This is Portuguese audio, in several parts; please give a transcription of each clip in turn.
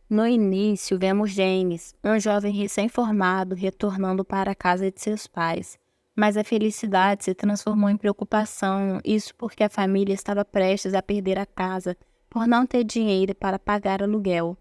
No início, vemos James, um jovem recém-formado, retornando para a casa de seus pais. Mas a felicidade se transformou em preocupação, isso porque a família estava prestes a perder a casa, por não ter dinheiro para pagar aluguel.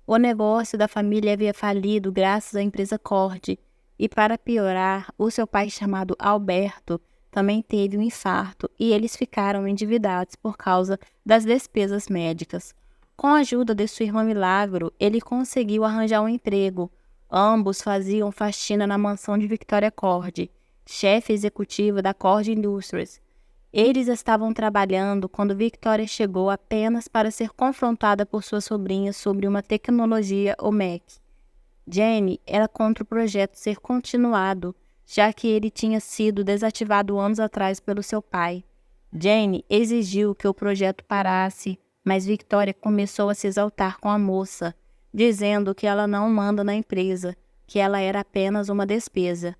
O negócio da família havia falido graças à empresa Cord, e para piorar, o seu pai chamado Alberto também teve um infarto e eles ficaram endividados por causa das despesas médicas. Com a ajuda de sua irmã Milagro, ele conseguiu arranjar um emprego. Ambos faziam faxina na mansão de Victoria Cord, chefe executiva da Cord Industries. Eles estavam trabalhando quando Victoria chegou apenas para ser confrontada por sua sobrinha sobre uma tecnologia OMEC. Jenny era contra o projeto ser continuado, já que ele tinha sido desativado anos atrás pelo seu pai. Jenny exigiu que o projeto parasse, mas Victoria começou a se exaltar com a moça, dizendo que ela não manda na empresa, que ela era apenas uma despesa.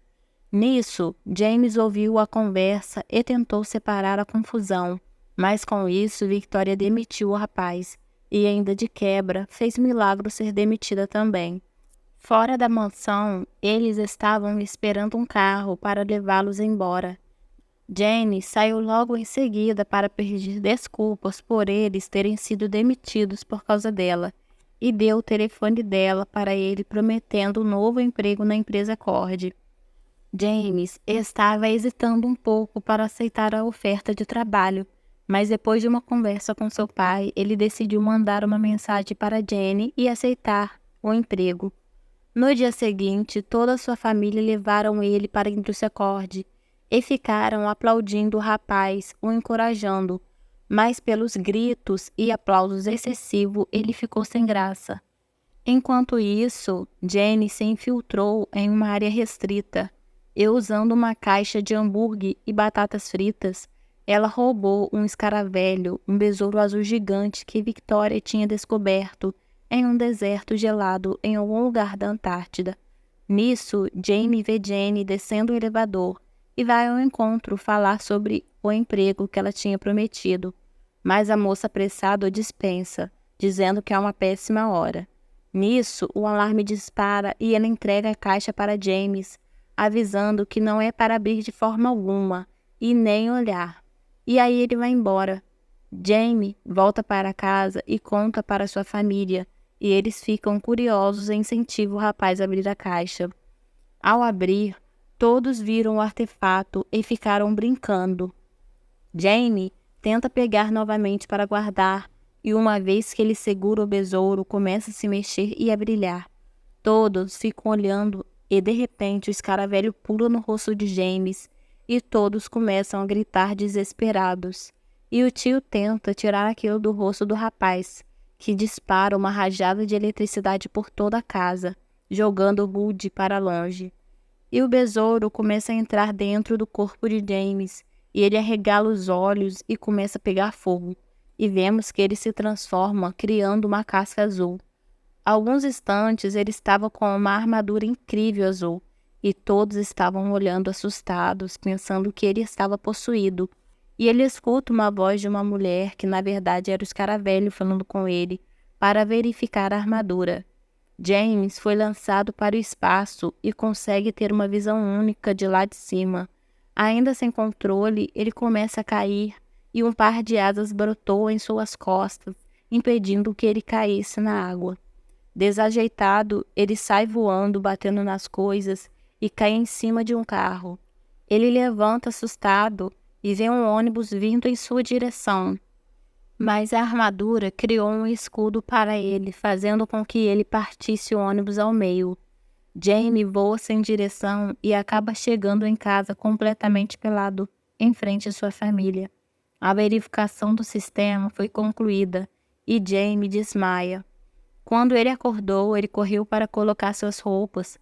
Nisso, James ouviu a conversa e tentou separar a confusão, mas com isso Victoria demitiu o rapaz, e ainda de quebra fez Milagro ser demitida também. Fora da mansão, eles estavam esperando um carro para levá-los embora. Jane saiu logo em seguida para pedir desculpas por eles terem sido demitidos por causa dela e deu o telefone dela para ele prometendo um novo emprego na empresa Cord. James estava hesitando um pouco para aceitar a oferta de trabalho, mas depois de uma conversa com seu pai, ele decidiu mandar uma mensagem para Jenny e aceitar o emprego. No dia seguinte, toda a sua família levaram ele para a indústria Cord e ficaram aplaudindo o rapaz, o encorajando, mas pelos gritos e aplausos excessivos ele ficou sem graça. Enquanto isso, Jenny se infiltrou em uma área restrita e, usando uma caixa de hambúrguer e batatas fritas, ela roubou um escaravelho, um besouro azul gigante que Victoria tinha descoberto em um deserto gelado em algum lugar da Antártida. Nisso, Jamie vê Jenny descendo o elevador e vai ao encontro falar sobre o emprego que ela tinha prometido, mas a moça apressada o dispensa, dizendo que é uma péssima hora. Nisso, o alarme dispara e ela entrega a caixa para James, avisando que não é para abrir de forma alguma e nem olhar. E aí ele vai embora. Jamie volta para casa e conta para sua família, e eles ficam curiosos e incentivam o rapaz a abrir a caixa. Ao abrir, todos viram o artefato e ficaram brincando. Jamie tenta pegar novamente para guardar, e uma vez que ele segura o besouro, começa a se mexer e a brilhar. Todos ficam olhando e de repente o escaravelho pula no rosto de James e todos começam a gritar desesperados. E o tio tenta tirar aquilo do rosto do rapaz, que dispara uma rajada de eletricidade por toda a casa, jogando Woody para longe. E o besouro começa a entrar dentro do corpo de James, e ele arregala os olhos e começa a pegar fogo. E vemos que ele se transforma, criando uma casca azul. Alguns instantes ele estava com uma armadura incrível azul, e todos estavam olhando assustados, pensando que ele estava possuído. E ele escuta uma voz de uma mulher, que na verdade era o escaravelho falando com ele, para verificar a armadura. James foi lançado para o espaço e consegue ter uma visão única de lá de cima. Ainda sem controle, ele começa a cair e um par de asas brotou em suas costas, impedindo que ele caísse na água. Desajeitado, ele sai voando, batendo nas coisas e cai em cima de um carro. Ele levanta assustado e vê um ônibus vindo em sua direção. Mas a armadura criou um escudo para ele, fazendo com que ele partisse o ônibus ao meio. Jamie voa sem direção e acaba chegando em casa completamente pelado, em frente à sua família. A verificação do sistema foi concluída e Jamie desmaia. Quando ele acordou, ele correu para colocar suas roupas.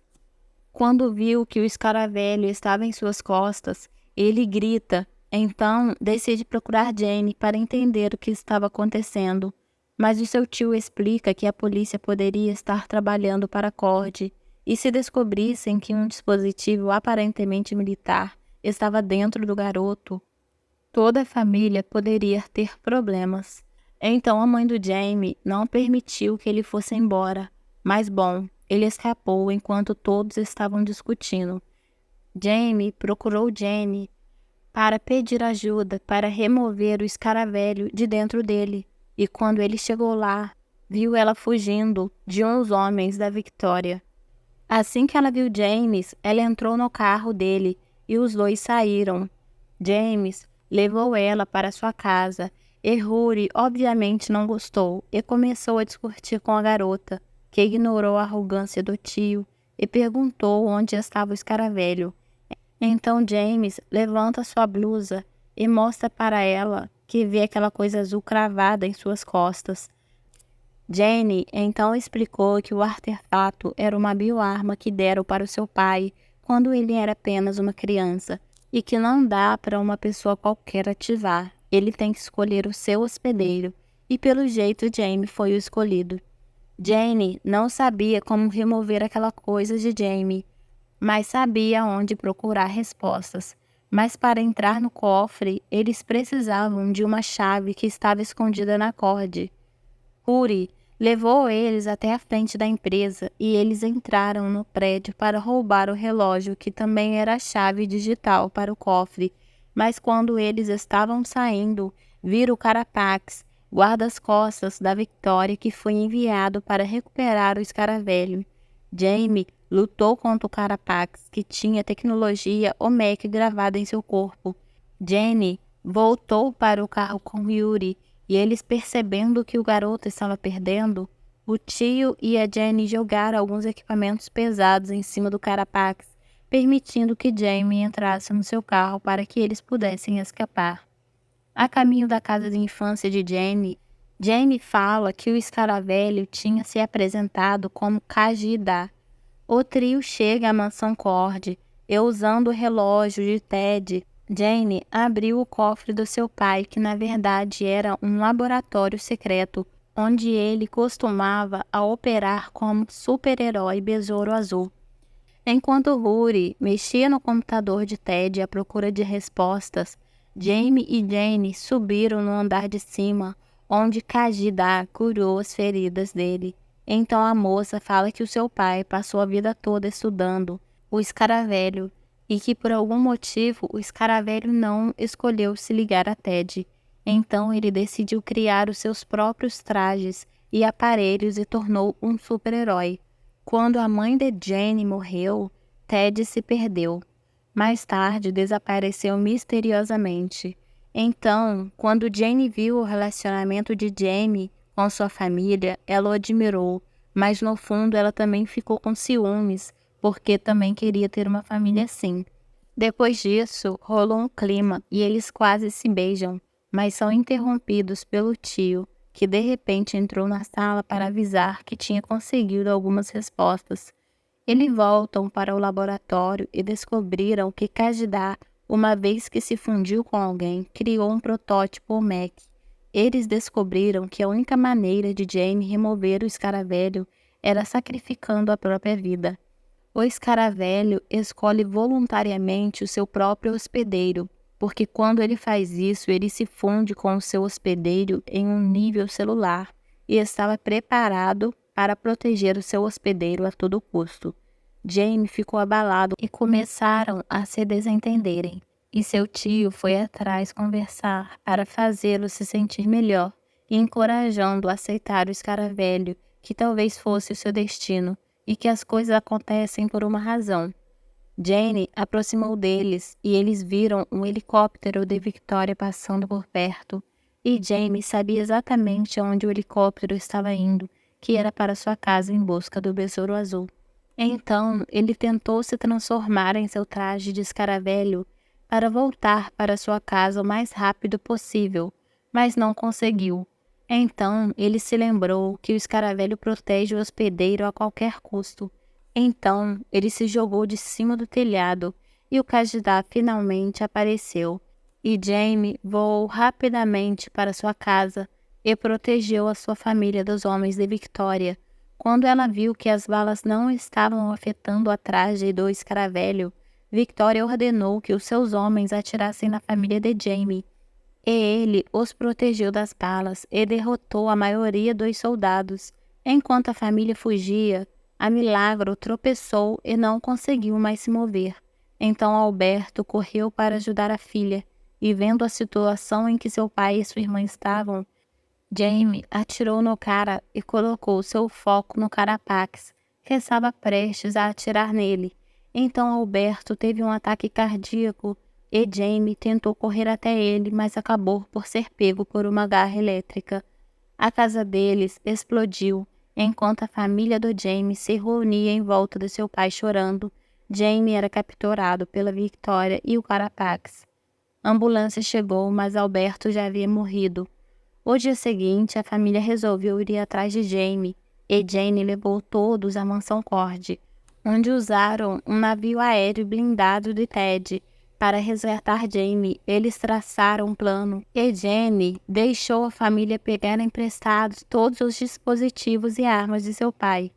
Quando viu que o escaravelho estava em suas costas, ele grita. Então, decide procurar Jane para entender o que estava acontecendo. Mas o seu tio explica que a polícia poderia estar trabalhando para a Cord, e se descobrissem que um dispositivo aparentemente militar estava dentro do garoto, toda a família poderia ter problemas. Então a mãe do Jamie não permitiu que ele fosse embora, Mas bom, ele escapou enquanto todos estavam discutindo. Jamie procurou Jenny para pedir ajuda para remover o escaravelho de dentro dele, e quando ele chegou lá, viu ela fugindo de uns homens da Victoria. Assim que ela viu James, ela entrou no carro dele e os dois saíram. James levou ela para sua casa e Rory obviamente não gostou e começou a discutir com a garota, que ignorou a arrogância do tio e perguntou onde estava o escaravelho. Então James levanta sua blusa e mostra para ela que vê aquela coisa azul cravada em suas costas. Jenny então explicou que o artefato era uma bioarma que deram para o seu pai quando ele era apenas uma criança e que não dá para uma pessoa qualquer ativar. Ele tem que escolher o seu hospedeiro e pelo jeito Jamie foi o escolhido. Jenny não sabia como remover aquela coisa de Jamie, mas sabia onde procurar respostas. Mas para entrar no cofre, eles precisavam de uma chave que estava escondida na corda. Rory levou eles até a frente da empresa e eles entraram no prédio para roubar o relógio, que também era a chave digital para o cofre. Mas quando eles estavam saindo, viram o Carapax, guarda-costas da Victoria, que foi enviado para recuperar o escaravelho. Jamie lutou contra o Carapax, que tinha tecnologia OMEC gravada em seu corpo. Jenny voltou para o carro com Yuri, e eles percebendo que o garoto estava perdendo, o tio e a Jenny jogaram alguns equipamentos pesados em cima do Carapax, permitindo que Jamie entrasse no seu carro para que eles pudessem escapar. A caminho da casa de infância de Jamie, Jamie fala que o escaravelho tinha se apresentado como Kajida. O trio chega à mansão Cord e, usando o relógio de Ted, Jane abriu o cofre do seu pai, que na verdade era um laboratório secreto, onde ele costumava a operar como super-herói Besouro Azul. Enquanto Rory mexia no computador de Ted à procura de respostas, Jamie e Jane subiram no andar de cima, onde Kajida curou as feridas dele. Então a moça fala que o seu pai passou a vida toda estudando o escaravelho e que por algum motivo o escaravelho não escolheu se ligar a Ted. Então ele decidiu criar os seus próprios trajes e aparelhos e tornou um super-herói. Quando a mãe de Jane morreu, Ted se perdeu. Mais tarde desapareceu misteriosamente. Então, quando Jane viu o relacionamento de Jamie com sua família, ela o admirou, mas no fundo ela também ficou com ciúmes, porque também queria ter uma família assim. Depois disso, rolou um clima e eles quase se beijam, mas são interrompidos pelo tio, que de repente entrou na sala para avisar que tinha conseguido algumas respostas. Eles voltam para o laboratório e descobriram que Kajida, uma vez que se fundiu com alguém, criou um protótipo OMEC. Eles descobriram que a única maneira de Jamie remover o escaravelho era sacrificando a própria vida. O escaravelho escolhe voluntariamente o seu próprio hospedeiro, porque quando ele faz isso, ele se funde com o seu hospedeiro em um nível celular e estava preparado para proteger o seu hospedeiro a todo custo. Jamie ficou abalado e começaram a se desentenderem, e seu tio foi atrás conversar para fazê-lo se sentir melhor, encorajando-o a aceitar o escaravelho, que talvez fosse o seu destino, e que as coisas acontecem por uma razão. Jane aproximou deles e eles viram um helicóptero de Victoria passando por perto, e Jamie sabia exatamente aonde o helicóptero estava indo, que era para sua casa em busca do Besouro Azul. Então, ele tentou se transformar em seu traje de escaravelho para voltar para sua casa o mais rápido possível, mas não conseguiu. Então, ele se lembrou que o escaravelho protege o hospedeiro a qualquer custo. Então, ele se jogou de cima do telhado e o Kajida finalmente apareceu. E Jamie voou rapidamente para sua casa e protegeu a sua família dos homens de Victoria. Quando ela viu que as balas não estavam afetando a traje do escaravelho, Victoria ordenou que os seus homens atirassem na família de Jamie. E ele os protegeu das balas e derrotou a maioria dos soldados. Enquanto a família fugia, a Milagro tropeçou e não conseguiu mais se mover. Então Alberto correu para ajudar a filha, e vendo a situação em que seu pai e sua irmã estavam, Jamie atirou no cara e colocou seu foco no carapax, que estava prestes a atirar nele. Então Alberto teve um ataque cardíaco e Jamie tentou correr até ele, mas acabou por ser pego por uma garra elétrica. A casa deles explodiu, enquanto a família do Jamie se reunia em volta de seu pai chorando. Jamie era capturado pela Victoria e o carapax. A ambulância chegou, mas Alberto já havia morrido. O dia seguinte, a família resolveu ir atrás de Jamie, e Jane levou todos à mansão Cord, onde usaram um navio aéreo blindado de Ted para resgatar Jamie. Eles traçaram um plano, e Jane deixou a família pegar emprestados todos os dispositivos e armas de seu pai.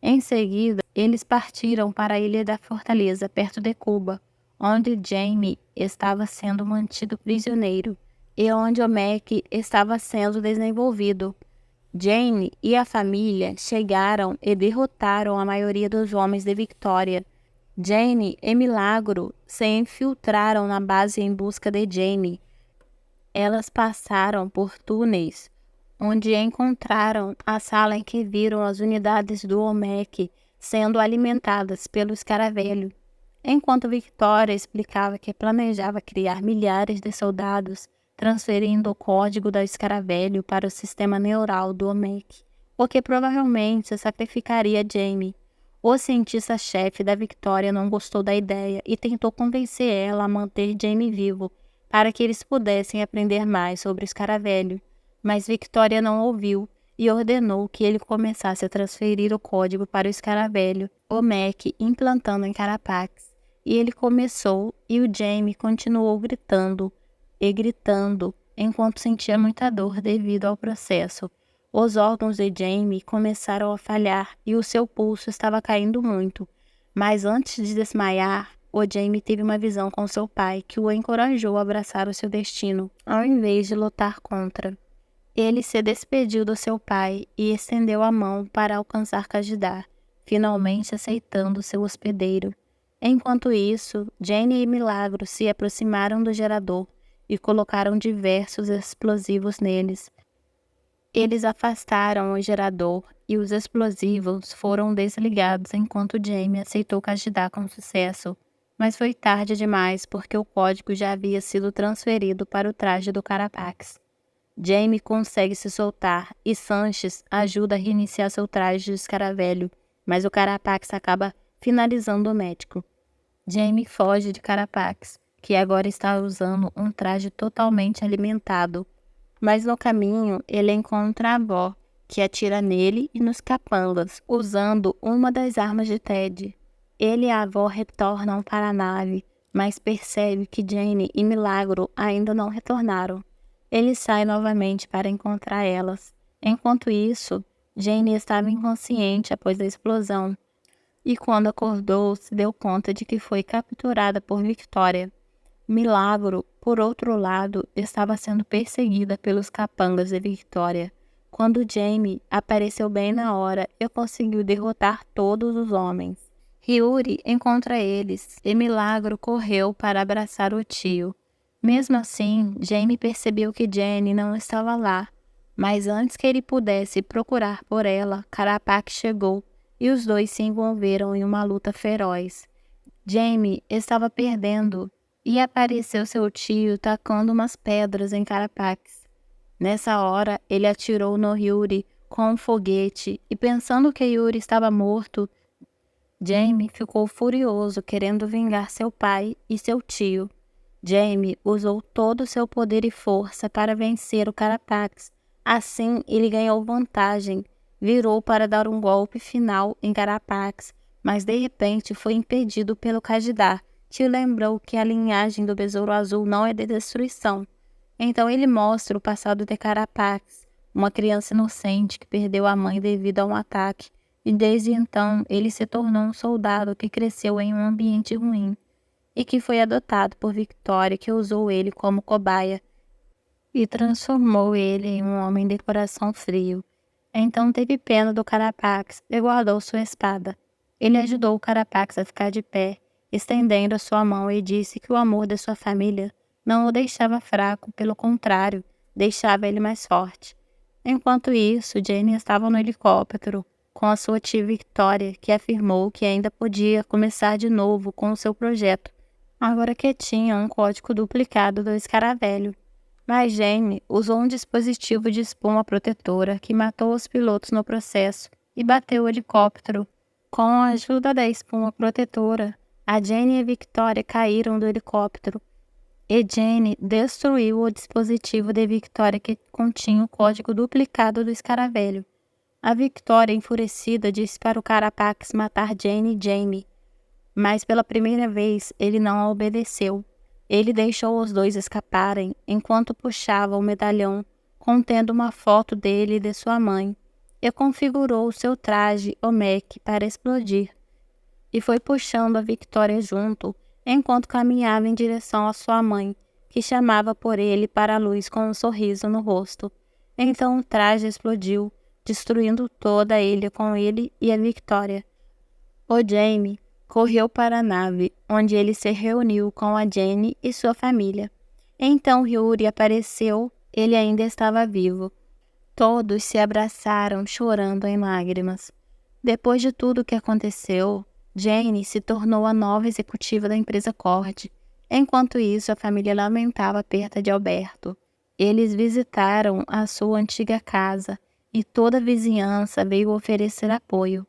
Em seguida, eles partiram para a ilha da Fortaleza, perto de Cuba, onde Jamie estava sendo mantido prisioneiro e onde o Mac estava sendo desenvolvido. Jane e a família chegaram e derrotaram a maioria dos homens de Victoria. Jane e Milagro se infiltraram na base em busca de Jamie. Elas passaram por túneis, onde encontraram a sala em que viram as unidades do OMEC sendo alimentadas pelo escaravelho. Enquanto Victoria explicava que planejava criar milhares de soldados, transferindo o código da escaravelho para o sistema neural do OMEC, o que provavelmente sacrificaria Jamie. O cientista-chefe da Victoria não gostou da ideia e tentou convencer ela a manter Jamie vivo, para que eles pudessem aprender mais sobre o escaravelho, mas Victoria não ouviu e ordenou que ele começasse a transferir o código para o escaravelho, OMEC, implantando em Carapax. E ele começou, e o Jamie continuou gritando e gritando, enquanto sentia muita dor devido ao processo. Os órgãos de Jamie começaram a falhar e o seu pulso estava caindo muito. Mas antes de desmaiar, o Jamie teve uma visão com seu pai que o encorajou a abraçar o seu destino, ao invés de lutar contra. Ele se despediu do seu pai e estendeu a mão para alcançar Kajidar, finalmente aceitando seu hospedeiro. Enquanto isso, Jane e Milagro se aproximaram do gerador e colocaram diversos explosivos neles. Eles afastaram o gerador e os explosivos foram desligados enquanto Jamie aceitou Kajidar com sucesso. Mas foi tarde demais porque o código já havia sido transferido para o traje do Carapax. Jamie consegue se soltar e Sanchez ajuda a reiniciar seu traje de escaravelho, mas o Carapax acaba finalizando o médico. Jamie foge de Carapax, que agora está usando um traje totalmente alimentado. Mas no caminho, ele encontra a avó, que atira nele e nos capangas, usando uma das armas de Ted. Ele e a avó retornam para a nave, mas percebe que Jane e Milagro ainda não retornaram. Ele sai novamente para encontrar elas. Enquanto isso, Jane estava inconsciente após a explosão, e quando acordou, se deu conta de que foi capturada por Victoria. Milagro, por outro lado, estava sendo perseguida pelos capangas de Victoria. Quando Jamie apareceu bem na hora e conseguiu derrotar todos os homens. Hiyuri encontra eles e Milagro correu para abraçar o tio. Mesmo assim, Jamie percebeu que Jenny não estava lá, mas antes que ele pudesse procurar por ela, Carapax chegou e os dois se envolveram em uma luta feroz. Jamie estava perdendo e apareceu seu tio tacando umas pedras em Carapax. Nessa hora, ele atirou no Yuri com um foguete e pensando que Yuri estava morto, Jamie ficou furioso querendo vingar seu pai e seu tio. Jamie usou todo o seu poder e força para vencer o Carapax. Assim, ele ganhou vantagem, virou para dar um golpe final em Carapax, mas de repente foi impedido pelo Kajidar, que lembrou que a linhagem do Besouro Azul não é de destruição. Então ele mostra o passado de Carapax, uma criança inocente que perdeu a mãe devido a um ataque, e desde então ele se tornou um soldado que cresceu em um ambiente ruim, e que foi adotado por Victoria, que usou ele como cobaia e transformou ele em um homem de coração frio. Então teve pena do Carapax e guardou sua espada. Ele ajudou o Carapax a ficar de pé, estendendo a sua mão, e disse que o amor da sua família não o deixava fraco, pelo contrário, deixava ele mais forte. Enquanto isso, Jane estava no helicóptero com a sua tia Victoria, que afirmou que ainda podia começar de novo com o seu projeto, agora que tinha um código duplicado do escaravelho. Mas Jane usou um dispositivo de espuma protetora que matou os pilotos no processo e bateu o helicóptero. Com a ajuda da espuma protetora, a Jane e a Victoria caíram do helicóptero, e Jane destruiu o dispositivo de Victoria que continha o código duplicado do escaravelho. A Victoria, enfurecida, disse para o Carapax matar Jane e Jamie, mas pela primeira vez ele não a obedeceu. Ele deixou os dois escaparem enquanto puxava o medalhão contendo uma foto dele e de sua mãe, e configurou o seu traje Omec para explodir, e foi puxando a Victoria junto enquanto caminhava em direção à sua mãe, que chamava por ele para a luz com um sorriso no rosto. Então o traje explodiu, destruindo toda a ilha com ele e a Victoria. O Jamie correu para a nave, onde ele se reuniu com a Jane e sua família. Então Yuri apareceu, ele ainda estava vivo. Todos se abraçaram, chorando em lágrimas. Depois de tudo o que aconteceu, Jane se tornou a nova executiva da empresa Cord. Enquanto isso, a família lamentava a perda de Alberto. Eles visitaram a sua antiga casa e toda a vizinhança veio oferecer apoio.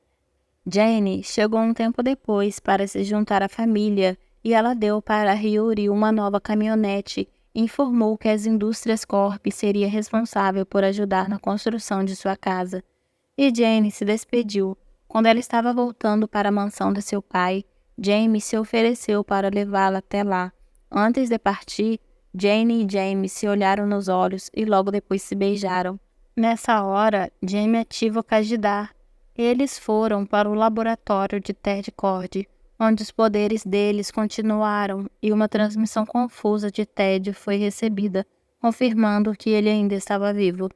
Jane chegou um tempo depois para se juntar à família e ela deu para Yuri uma nova caminhonete e informou que as Indústrias Corp seria responsável por ajudar na construção de sua casa. E Jane se despediu. Quando ela estava voltando para a mansão de seu pai, Jamie se ofereceu para levá-la até lá. Antes de partir, Jane e Jamie se olharam nos olhos e logo depois se beijaram. Nessa hora, Jamie ativa o Kajidar. Eles foram para o laboratório de Ted Cord, onde os poderes deles continuaram e uma transmissão confusa de Ted foi recebida, confirmando que ele ainda estava vivo.